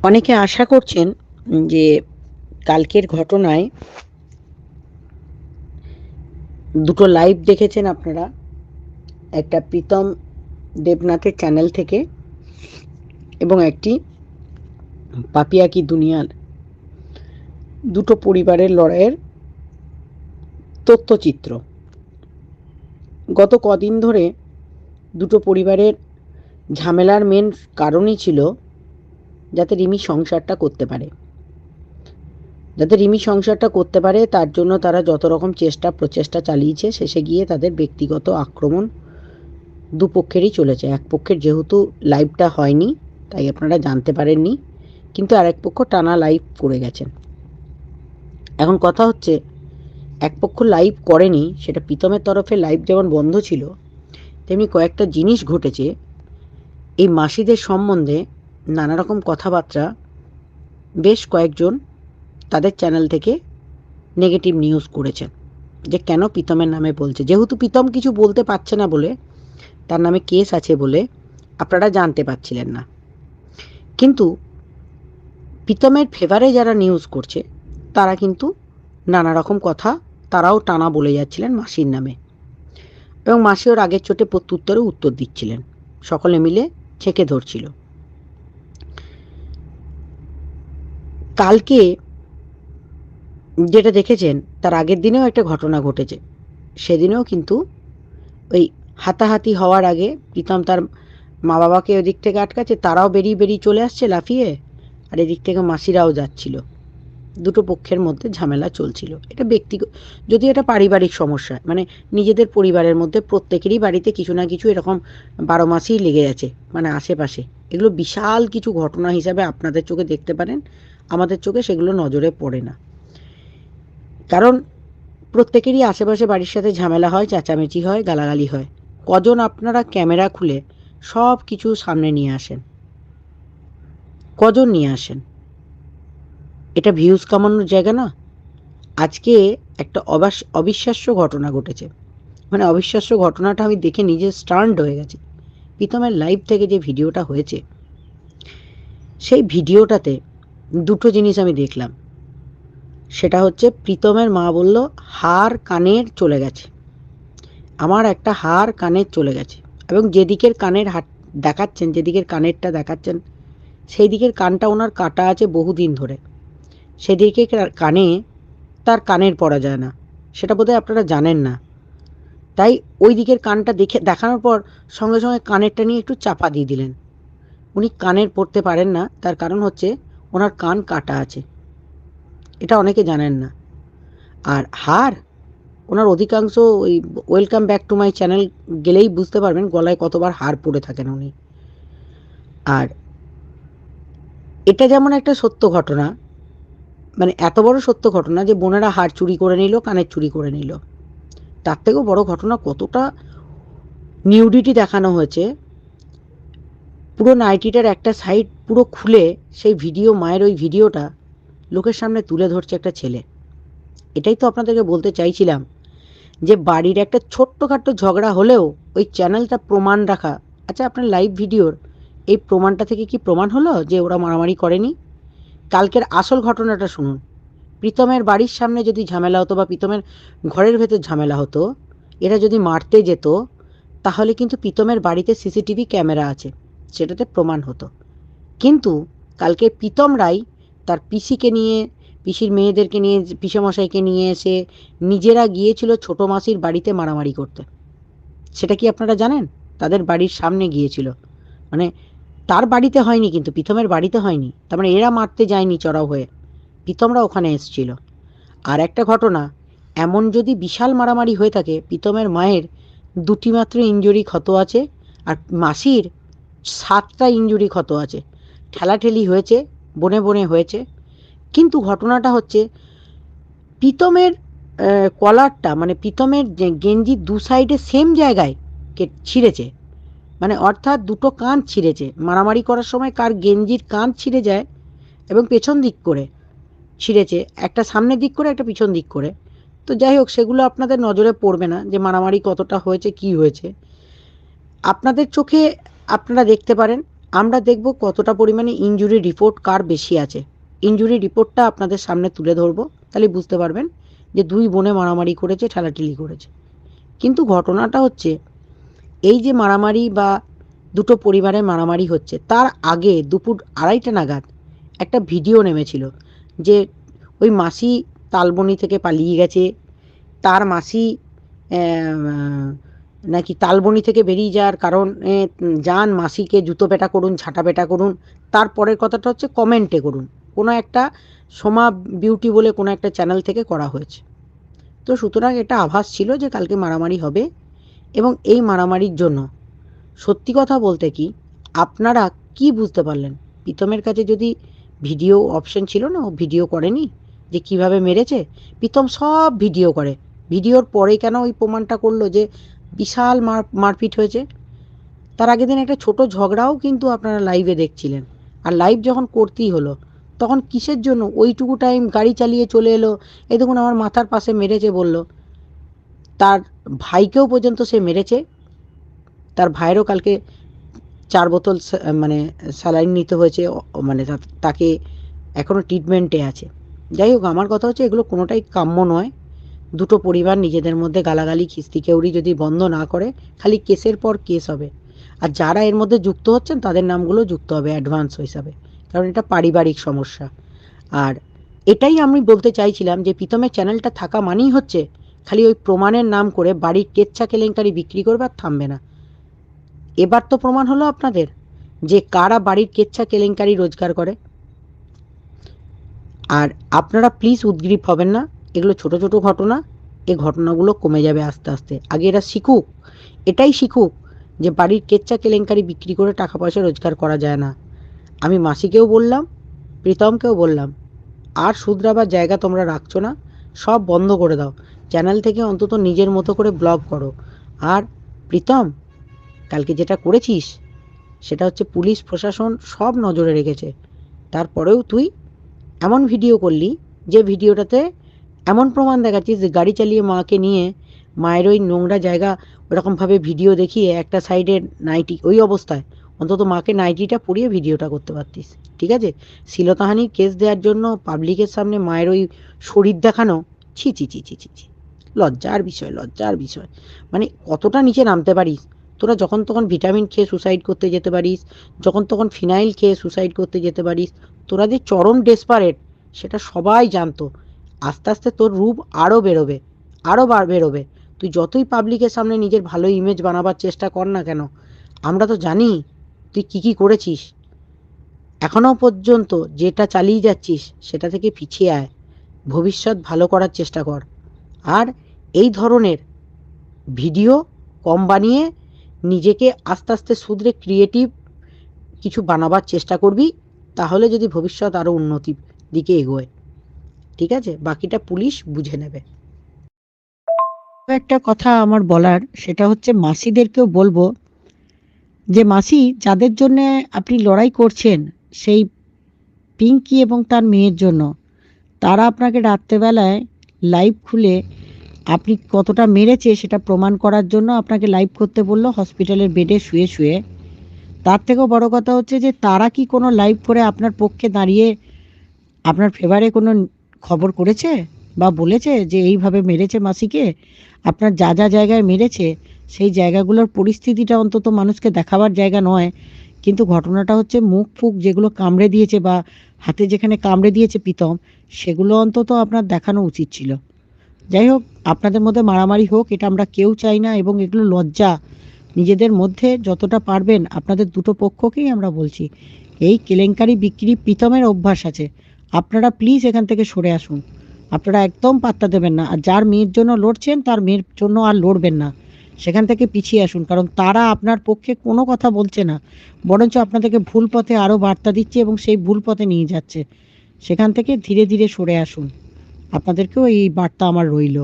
অনেকে আশা করছেন যে কালকের ঘটনায় দুটো লাইভ দেখেছেন আপনারা, একটা প্রীতম দেবনাথের চ্যানেল থেকে এবং একটি পাপিয়া কি দুনিয়ার, দুটো পরিবারের লড়াইয়ের তথ্যচিত্র। গত কদিন ধরে দুটো পরিবারের ঝামেলার মেন কারণই ছিল যাতে রিমি সংসারটা করতে পারে, তার জন্য তারা যত রকম প্রচেষ্টা চালিয়েছে, শেষে গিয়ে তাদের ব্যক্তিগত আক্রমণ দুপক্ষেরই চলেছে। এক পক্ষের যেহেতু লাইভটা হয়নি তাই আপনারা জানতে পারেননি, কিন্তু আরেক পক্ষ টানা লাইভ করে গেছেন। এখন কথা হচ্ছে, এক পক্ষ লাইভ করেনি, সেটা প্রীতমের তরফে লাইভ যেমন বন্ধ ছিল, তেমনি কয়েকটা জিনিস ঘটেছে এই মাসিদের সম্বন্ধে। নানা রকম কথাবার্তা বেশ কয়েকজন তাদের চ্যানেল থেকে নেগেটিভ নিউজ করেছেন, যে কেন প্রীতমের নামে বলছে। যেহেতু প্রীতম কিছু বলতে পারছে না বলে, তার নামে কেস আছে বলে আপনারা জানতে পারছিলেন না, কিন্তু প্রীতমের ফেভারে যারা নিউজ করছে তারা কিন্তু নানা রকম কথা তারাও টানা বলে যাচ্ছিলেন মাসির নামে, এবং মাসি ওর আগের চোটে প্রত্যুত্তরে উত্তর দিচ্ছিলেন, সকলে মিলে ছেঁকে ধরছিল। কালকে যেটা দেখেছেন তার আগের দিনেও একটা ঘটনা ঘটেছে। সেদিনেও কিন্তু ওই হাতাহাতি হওয়ার আগে প্রীতম তার মা বাবাকে ওদিক থেকে আটকাচ্ছে, তারাও বেরিয়ে বেরিয়ে চলে আসছে লাফিয়ে, আর এদিক থেকে মাসিরাও যাচ্ছিল। দুটো পক্ষের মধ্যে ঝামেলা চলছিল। এটা ব্যক্তিগত, যদি এটা পারিবারিক সমস্যা, মানে নিজেদের পরিবারের মধ্যে প্রত্যেকেরই বাড়িতে কিছু না কিছু এরকম 12 মাসেই লেগে আছে, মানে আশেপাশে। এগুলো বিশাল কিছু ঘটনা হিসাবে আপনাদের চোখে দেখতে পারেন, আমাদের চোখে সেগুলো নজরে পড়ে না। কারণ প্রত্যেকেরই আশেপাশে বাড়ির সাথে ঝামেলা হয়, চেঁচামেচি হয়, গালাগালি হয়। কজন আপনারা ক্যামেরা খুলে সব কিছু সামনে নিয়ে আসেন? কজন নিয়ে আসেন? এটা ভিউজ কামানোর জায়গা না। আজকে একটা অবিশ্বাস্য ঘটনা ঘটেছে, মানে অবিশ্বাস্য ঘটনাটা আমি দেখে নিজে স্টান্ড হয়ে গেছি। প্রীতমের লাইভ থেকে যে ভিডিওটা হয়েছে, সেই ভিডিওটাতে দুটো জিনিস আমি দেখলাম। সেটা হচ্ছে, প্রীতমের মা বলল হাড় কানের চলে গেছে, আমার একটা হাড় কানের চলে গেছে, এবং যেদিকের কানের দেখাচ্ছেন, যেদিকের কানেরটা দেখাচ্ছেন, সেই দিকের কানটা ওনার কাটা আছে বহুদিন ধরে। সেদিকে কানে তার কানের পরা যায় না, সেটা বোধহয় আপনারা জানেন না। তাই ওই দিকের কানটা দেখানোর পর সঙ্গে সঙ্গে কানেরটা নিয়ে একটু চাপা দিয়ে দিলেন। উনি কানের পরতে পারেন না, তার কারণ হচ্ছে ওনার কান কাটা আছে, এটা অনেকে জানেন না। আর হাড়, ওনার অধিকাংশ ওই welcome back to my channel গেলেই বুঝতে পারবেন গলায় কতবার হাড় পরে থাকেন উনি। আর এটা যেমন একটা সত্য ঘটনা, মানে এত বড় সত্য ঘটনা যে বোনেরা হাড় চুরি করে নিল, কানের চুরি করে নিল। তার থেকেও বড় ঘটনা, কতটা নিউডিটি দেখানো হয়েছে। পুরো নাইটিটার একটা সাইড পুরো খুলে সেই ভিডিও, মায়ের ওই ভিডিওটা লোকের সামনে তুলে ধরছে একটা ছেলে। এটাই তো আপনাদেরকে বলতে চাইছিলাম, যে বাড়ির একটা ছোট্টখাট্ট ঝগড়া হলেও ওই চ্যানেলটা প্রমাণ রাখা। আচ্ছা, আপনার লাইভ ভিডিওর এই প্রমাণটা থেকে কি প্রমাণ হলো যে ওরা মারামারি করেনি? কালকের আসল ঘটনাটা শুনুন। প্রীতমের বাড়ির সামনে যদি ঝামেলা হতো, বা প্রীতমের ঘরের ভেতর ঝামেলা হতো, এরা যদি মারতে যেত, তাহলে কিন্তু প্রীতমের বাড়িতে সিসিটিভি ক্যামেরা আছে, সেটাতে প্রমাণ হতো। কিন্তু কালকে প্রীতম রায় তার পিসিকে নিয়ে, পিসির মেয়েদেরকে নিয়ে, পিসেমশাইকে নিয়ে এসে নিজেরা গিয়েছিল ছোট মাসির বাড়িতে মারামারি করতে। সেটা কি আপনারা জানেন? তাদের বাড়ির সামনে গিয়েছিল, মানে তার বাড়িতে হয়নি, কিন্তু প্রীতমের বাড়িতে হয়নি। তার মানে এরা মারতে যায়নি চড়াও হয়ে, প্রীতমরা ওখানে এসেছিল। আর একটা ঘটনা, এমন যদি বিশাল মারামারি হয়ে থাকে, প্রীতমের মায়ের 2টি মাত্র ইনজুরি ক্ষত আছে, আর মাসির 7টা ইনজুরি ক্ষত আছে। ঠেলাঠেলি হয়েছে, বনে বনে হয়েছে। কিন্তু ঘটনাটা হচ্ছে, প্রীতমের কলারটা, মানে প্রীতমের গেঞ্জির দু সাইডে সেম জায়গায় ছিঁড়েছে, মানে অর্থাৎ দুটো কান ছিঁড়েছে। মারামারি করার সময় কার গেঞ্জির কান ছিঁড়ে যায়, এবং পেছন দিক করে ছিঁড়েছে, একটা সামনের দিক করে, একটা পিছন দিক করে। তো যাই হোক, সেগুলো আপনাদের নজরে পড়বে না যে মারামারি কতটা হয়েছে, কি হয়েছে। আপনাদের চোখে আপনারা দেখতে পারেন, আমরা দেখব কতটা পরিমাণে ইনজুরি রিপোর্ট কার বেশি আছে। ইনজুরি রিপোর্টটা আপনাদের সামনে তুলে ধরবো, তাহলে বুঝতে পারবেন যে দুই বোনে মারামারি করেছে, ঠেলাঠেলি করেছে। কিন্তু ঘটনাটা হচ্ছে এই যে মারামারি বা দুটো পরিবারে মারামারি হচ্ছে, তার আগে দুপুর 2:30 নাগাদ একটা ভিডিও নেমেছিল যে ওই মাসি তালবনি থেকে পালিয়ে গেছে, তার মাসি নাকি তালবনি থেকে বেরিয়ে যাওয়ার কারণ যান মাসিকে জুতো পেটা করুন, ঝাঁটা পেটা করুন। তারপরের কথাটা হচ্ছে কমেন্টে করুন, কোনো একটা সোমা বিউটি বলে কোনো একটা চ্যানেল থেকে করা হয়েছে। তো সুতরাং এটা আভাস ছিল যে কালকে মারামারি হবে। এবং এই মারামারির জন্য সত্যি কথা বলতে কি, আপনারা কি বুঝতে পারলেন? প্রীতমের কাছে যদি ভিডিও অপশন ছিল না, ও ভিডিও করেনি যে কিভাবে মেরেছে? প্রীতম সব ভিডিও করে। ভিডিওর পরে কেন ওই প্রমাণটা করলো যে বিশাল মারপিট হয়েছে? তার আগের দিন একটা ছোট ঝগড়াও কিন্তু আপনারা লাইভে দেখছিলেন। আর লাইভ যখন করতেই হলো, তখন কিসের জন্য ওইটুকু টাইম গাড়ি চালিয়ে চলে এলো? এই দেখুন আমার মাথার পাশে মেরেছে বলল, তার ভাইকেও পর্যন্ত সে মেরেছে। তার ভাইয়েরও কালকে 4 বোতল মানে স্যালাইন নিতে হয়েছে, মানে তাকে এখনও ট্রিটমেন্টে আছে। যাই হোক, আমার কথা হচ্ছে এগুলো কোনোটাই কাম্য নয়। দুটো পরিবার নিজেদের মধ্যে গালাগালি খিস্তি কেউরি যদি বন্ধ না করে, খালি কেসের পর কেস হবে। আর যারা এর মধ্যে যুক্ত হচ্ছেন তাদের নামগুলো যুক্ত হবে অ্যাডভান্স হিসাবে, কারণ এটা পারিবারিক সমস্যা। আর এটাই আমি বলতে চাইছিলাম যে প্রীতমের চ্যানেলটা থাকা মানেই হচ্ছে খালি ওই প্রমাণের নাম করে বাড়ির কেচ্ছা কেলেঙ্কারি বিক্রি করবে আর থামবে না। এবার তো প্রমাণ হলো আপনাদের যে কারা বাড়ির কেচ্ছা কেলেঙ্কারি রোজগার করে। আর আপনারা প্লিজ উদ্গ্রীব হবেন না, এগুলো ছোট ছোট ঘটনা। এই ঘটনাগুলো কমে যাবে আস্তে আস্তে। আগে এরা শিখুক, এটাই শিখুক যে বাড়ির কেচ্ছা কেলেঙ্কারি বিক্রি করে টাকা পয়সা রোজগার করা যায় না। আমি মাসিকেও বললাম, প্রীতমকেও বললাম, আর শুধরাবার জায়গা তোমরা রাখছো না, সব বন্ধ করে দাও। চ্যানেল থেকে অন্তত নিজের মতো করে ব্লগ করো। আর প্রীতম, কালকে যেটা করেছিস সেটা হচ্ছে পুলিশ প্রশাসন সব নজরে রেখেছে, তারপরেও তুই এমন ভিডিও করলি যে ভিডিওটাতে এমন প্রমাণ দেখাচ্ছিস যে গাড়ি চালিয়ে মাকে নিয়ে মায়ের ওই নোংরা জায়গা ওরকমভাবে ভিডিও দেখিয়ে একটা সাইডে নাইটি ওই অবস্থায়, অন্তত মাকে নাইটিটা পরিয়ে ভিডিওটা করতে পারতিস। ঠিক আছে, শ্লীলতাহানির কেস দেওয়ার জন্য পাবলিকের সামনে মায়ের ওই শরীর দেখানো, ছি ছি ছি ছি ছি ছি, লজ্জার বিষয়, লজ্জার বিষয়। মানে কতটা নিচে নামতে পারিস তোরা? যখন তখন ভিটামিন খেয়ে সুসাইড করতে যেতে পারিস, যখন তখন ফিনাইল খেয়ে সুসাইড করতে যেতে পারিস। তোরা যে চরম ডেসপারেট সেটা সবাই জানতো। আস্তে আস্তে তোর রূপ আরও বেরোবে, আরও বেরোবে। তুই যতই পাবলিকের সামনে নিজের ভালো ইমেজ বানাবার চেষ্টা কর না কেন, আমরা তো জানি তুই কি কি করেছিস। এখনো পর্যন্ত যেটা চালিয়ে যাচ্ছিস সেটা থেকে পিছিয়ে আয়, ভবিষ্যৎ ভালো করার চেষ্টা কর। আর এই ধরনের ভিডিও কম বানিয়ে নিজেকে আস্তে আস্তে শুধরে ক্রিয়েটিভ কিছু বানাবার চেষ্টা করবি, তাহলে যদি ভবিষ্যৎ আরও উন্নতির দিকে এগোয়। ঠিক আছে, বাকিটা পুলিশ বুঝে নেবে। একটা কথা আমার বলার, সেটা হচ্ছে মাসিদেরকেও বলবো যে মাসি, যাদের জন্য আপনি লড়াই করছেন, সেই পিঙ্কি এবং তার মেয়ের জন্য, তারা আপনাকে রাত্রেবেলায় লাইভ খুলে আপনি কতটা মেরেছে সেটা প্রমাণ করার জন্য আপনাকে লাইভ করতে বললো হসপিটালের বেডে শুয়ে শুয়ে। তার থেকেও বড় কথা হচ্ছে যে তারা কি কোনো লাইভ করে আপনার পক্ষে দাঁড়িয়ে আপনার ফেভারে কোনো খবর করেছে বা বলেছে যে এইভাবে মেরেছে মাসিকে? আপনার যা যা জায়গায় মেরেছে সেই জায়গাগুলোর পরিস্থিতিটা অন্তত মানুষকে দেখাবার জায়গা নয়, কিন্তু ঘটনাটা হচ্ছে মুখ ফুক যেগুলো কামড়ে দিয়েছে বা হাতে যেখানে কামড়ে দিয়েছে প্রীতম, সেগুলো অন্তত আপনার দেখানো উচিত ছিল। যাই হোক, আপনাদের মধ্যে মারামারি হোক এটা আমরা কেউ চাই না, এবং এগুলো লজ্জা। নিজেদের মধ্যে যতটা পারবেন আপনাদের দুটো পক্ষকেই আমরা বলছি, এই কেলেঙ্কারি বিক্রি প্রীতমের অভ্যাস আছে, আপনারা প্লিজ এখান থেকে সরে আসুন। আপনারা একদম পাত্তা দেবেন না, আর যার মেয়ের জন্য লড়ছেন তার মেয়ের জন্য আর লড়বেন না, সেখান থেকে পিছিয়ে আসুন। কারণ তারা আপনার পক্ষে কোনো কথা বলছে না, বরঞ্চ আপনাদেরকে ভুল পথে আরও বার্তা দিচ্ছে এবং সেই ভুল পথে নিয়ে যাচ্ছে। সেখান থেকে ধীরে ধীরে সরে আসুন। আপনাদেরকেও এই বার্তা আমার রইল।